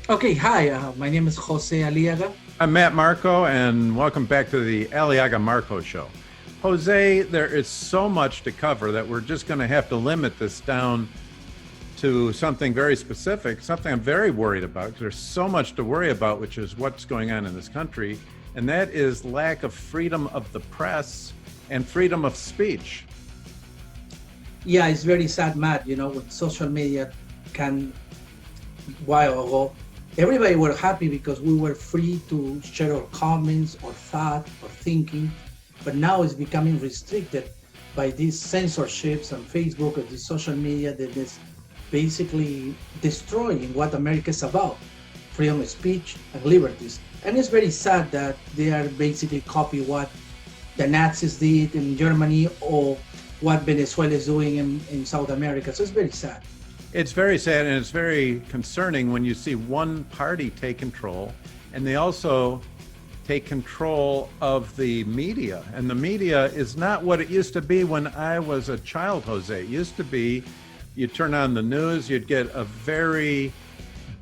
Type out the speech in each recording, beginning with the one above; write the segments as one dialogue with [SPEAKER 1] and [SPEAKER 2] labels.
[SPEAKER 1] Okay, hi, my name is Jose Aliaga.
[SPEAKER 2] I'm Matt Marco, and welcome back to the Aliaga Marco Show. Jose, there is so much to cover that we're just going to have to limit this down to something very specific, something I'm very worried about, because there's so much to worry about, which is what's going on in this country, and that is lack of freedom of the press and freedom of speech.
[SPEAKER 1] Yeah, it's very sad, Matt. With social media can while ago, everybody were happy because we were free to share our comments or thought or thinking, but now it's becoming restricted by these censorships on Facebook or the social media that is basically destroying what America is about, freedom of speech and liberties. And it's very sad that they are basically copy what the Nazis did in Germany or what Venezuela is doing in South America. So it's very sad.
[SPEAKER 2] It's very sad and it's very concerning when you see one party take control, and they also take control of the media. And the media is not what it used to be when I was a child, Jose. It used to be you turn on the news, you'd get a very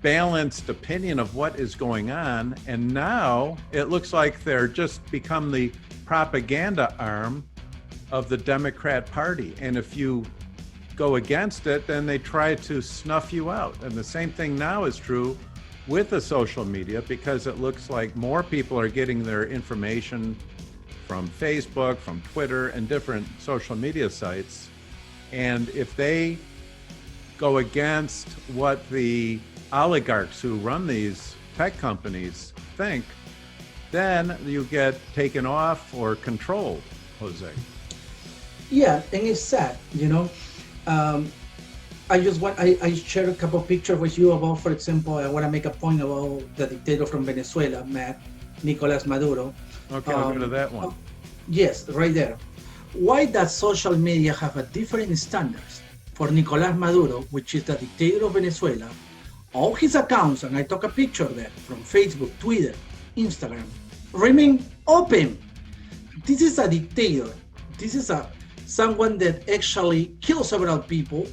[SPEAKER 2] balanced opinion of what is going on. And now it looks like they're just become the propaganda arm of the Democrat Party. And if you go against it, then they try to snuff you out. And the same thing now is true with the social media, because it looks like more people are getting their information from Facebook, from Twitter, and different social media sites. And if they go against what the oligarchs who run these tech companies think, then you get taken off or controlled, Jose.
[SPEAKER 1] Yeah, and it's sad. I shared a couple of pictures with you about, for example, I want to make a point about the dictator from Venezuela, Matt, Nicolas Maduro.
[SPEAKER 2] Okay, I'll go to that one.
[SPEAKER 1] Yes, right there. Why does social media have a different standards for Nicolas Maduro, which is the dictator of Venezuela? All his accounts, and I took a picture there from Facebook, Twitter, Instagram, remain open. This is a dictator. This is someone that actually killed several people,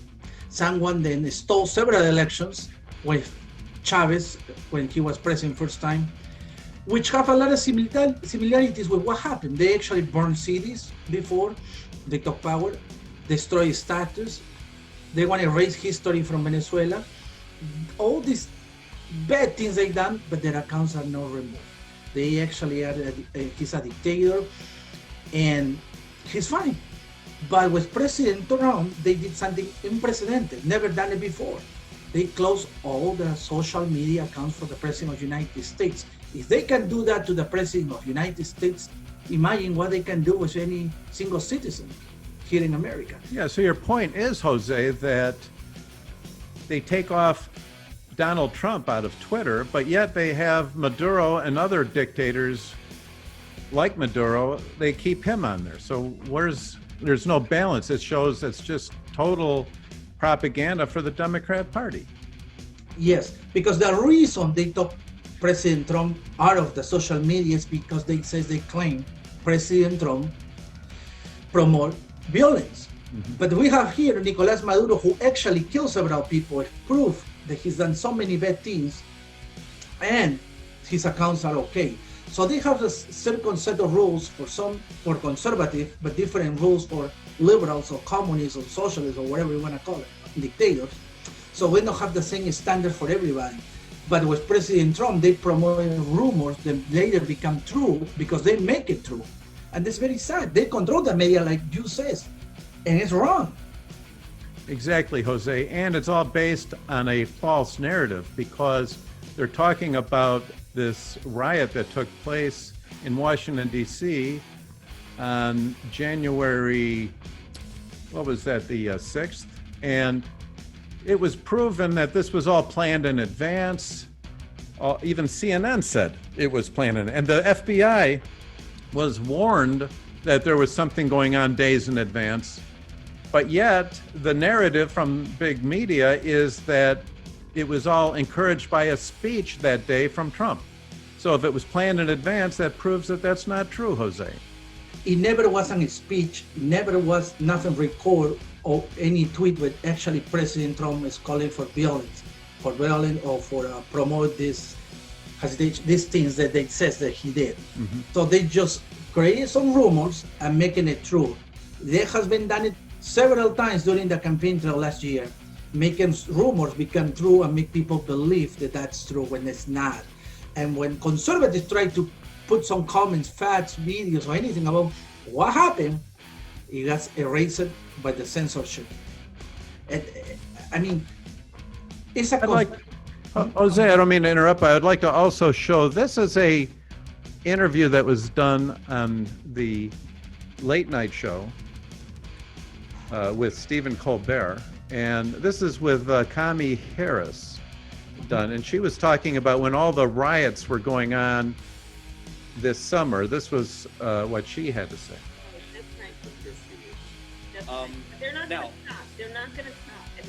[SPEAKER 1] someone that stole several elections with Chavez when he was president first time, which have a lot of similarities with what happened. They actually burned cities before they took power, destroy status. They want to erase history from Venezuela. All these bad things they done, but their accounts are not removed. They actually are, he's a dictator, and he's fine. But with President Trump, they did something unprecedented, never done it before. They closed all the social media accounts for the President of the United States. If they can do that to the President of the United States, imagine what they can do with any single citizen here in America.
[SPEAKER 2] Yeah, so your point is, Jose, that they take off Donald Trump out of Twitter, but yet they have Maduro and other dictators like Maduro, they keep him on there. So there's no balance. It shows it's just total propaganda for the Democrat Party.
[SPEAKER 1] Yes, because the reason they took President Trump out of the social media is because they claim President Trump promote violence. Mm-hmm. But we have here Nicolas Maduro, who actually killed several people, proof that he's done so many bad things, and his accounts are okay. So they have a certain set of rules for conservative, but different rules for liberals or communists or socialists or whatever you want to call it, dictators. So we don't have the same standard for everybody. But with President Trump, they promote rumors that later become true because they make it true. And it's very sad. They control the media like you says, and it's wrong.
[SPEAKER 2] Exactly, Jose. And it's all based on a false narrative, because they're talking about this riot that took place in Washington, D.C. on January, what was that, the 6th? And it was proven that this was all planned in advance. Even CNN said it was planned and the FBI was warned that there was something going on days in advance. But yet, the narrative from big media is that it was all encouraged by a speech that day from Trump. So if it was planned in advance, that proves that that's not true, Jose.
[SPEAKER 1] It never was a speech, never was nothing recorded or any tweet with actually President Trump is calling for violence. for violence or for promote these things that they says that he did. So they just create some rumors and making it true. There has been done it several times during the campaign trail last year, making rumors become true and make people believe that that's true when it's not. And when conservatives try to put some comments, facts, videos, or anything about what happened, it gets erased by the censorship. And, I mean, it's a...
[SPEAKER 2] Jose, I don't mean to interrupt, but I'd like to also show, this is a interview that was done on the late night show with Stephen Colbert. And this is with Kamala Harris done. And she was talking about when all the riots were going on this summer. This was what she had to say.
[SPEAKER 3] That's right. That's right. They're not going to stop. They're not going to stop. And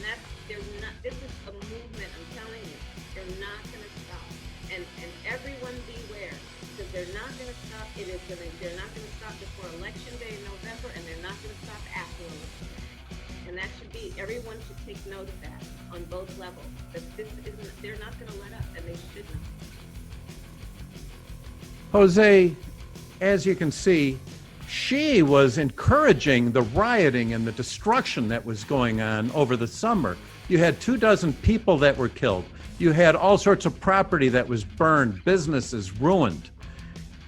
[SPEAKER 3] this is a movement, I'm telling you. They're not going to stop. And everyone beware. Because they're not going to stop. They're not going to stop before Election Day in November, and they're not going to stop after Election Day. And that should be, everyone should take note of that on both levels. That they're not going to let up, and they should not.
[SPEAKER 2] Jose, as you can see, she was encouraging the rioting and the destruction that was going on over the summer. You had 24 people that were killed. You had all sorts of property that was burned, businesses ruined.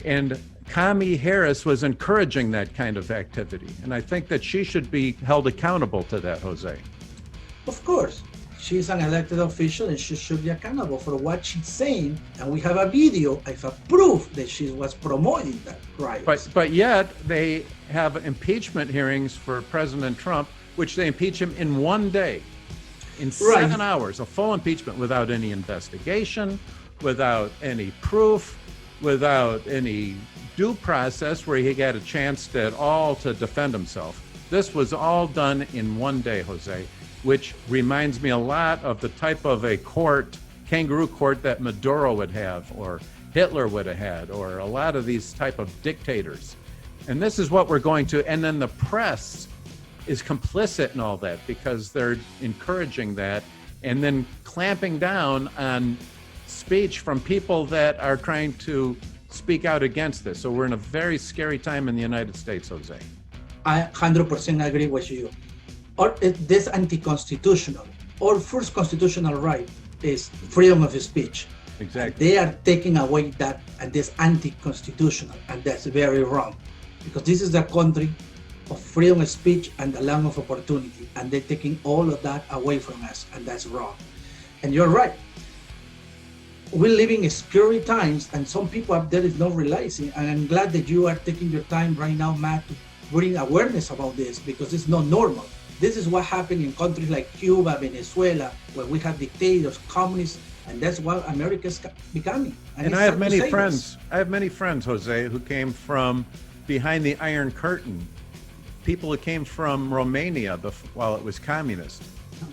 [SPEAKER 2] And Kamala Harris was encouraging that kind of activity. And I think that she should be held accountable to that, Jose.
[SPEAKER 1] Of course. She's an elected official and she should be accountable for what she's saying. And we have a video as a proof that she was promoting that riot.
[SPEAKER 2] But yet they have impeachment hearings for President Trump, which they impeach him in one day, in 7 hours, a full impeachment without any investigation, without any proof, without any due process where he got a chance at all to defend himself. This was all done in one day, Jose, which reminds me a lot of the type of a court, kangaroo court that Maduro would have, or Hitler would have had, or a lot of these type of dictators. And this is what we're going to, and then the press is complicit in all that because they're encouraging that and then clamping down on speech from people that are trying to speak out against this. So we're in a very scary time in the United States, Jose.
[SPEAKER 1] I 100% agree with you. Or this anti-constitutional. Our first constitutional right is freedom of speech.
[SPEAKER 2] Exactly.
[SPEAKER 1] They are taking away that, and this anti-constitutional, and that's very wrong, because this is the country of freedom of speech and the land of opportunity, and they're taking all of that away from us, and that's wrong. And you're right. We're living in scary times, and some people up there is not realizing, and I'm glad that you are taking your time right now, Matt, to bring awareness about this, because it's not normal. This is what happened in countries like Cuba, Venezuela, where we have dictators, communists, and that's what America is becoming.
[SPEAKER 2] And I have many friends. I have many friends, Jose, who came from behind the Iron Curtain. People who came from Romania while it was communist.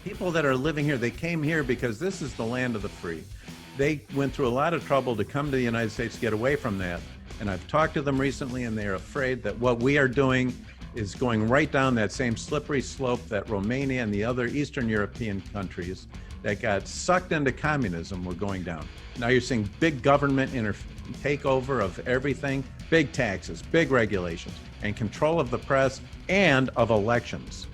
[SPEAKER 2] People that are living here, they came here because this is the land of the free. They went through a lot of trouble to come to the United States to get away from that. And I've talked to them recently, and they're afraid that what we are doing is going right down that same slippery slope that Romania and the other Eastern European countries that got sucked into communism were going down. Now you're seeing big government takeover of everything, big taxes, big regulations, and control of the press and of elections.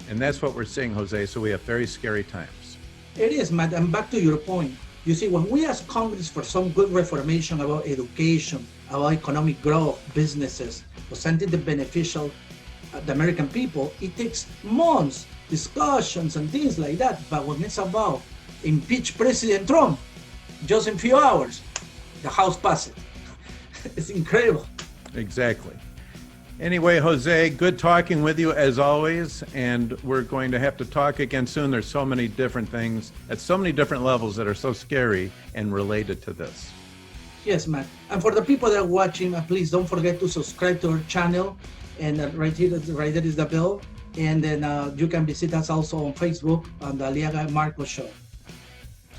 [SPEAKER 2] And that's what we're seeing, Jose, so we have very scary times.
[SPEAKER 1] It is, Matt, and back to your point. You see, when we ask Congress for some good reformation about education, about economic growth, businesses, or something that beneficial the American people, it takes months, discussions and things like that. But when it's about impeach President Trump, just in a few hours, the House passed it. It's incredible.
[SPEAKER 2] Exactly. Anyway, Jose, good talking with you as always, and we're going to have to talk again soon. There's so many different things at so many different levels that are so scary and related to this.
[SPEAKER 1] Yes, Matt. And for the people that are watching, please don't forget to subscribe to our channel. And right there is the bell. And then you can visit us also on Facebook on the Aliaga Marco Show.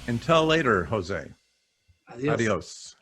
[SPEAKER 2] Until later, Jose.
[SPEAKER 1] Adios.
[SPEAKER 2] Adios.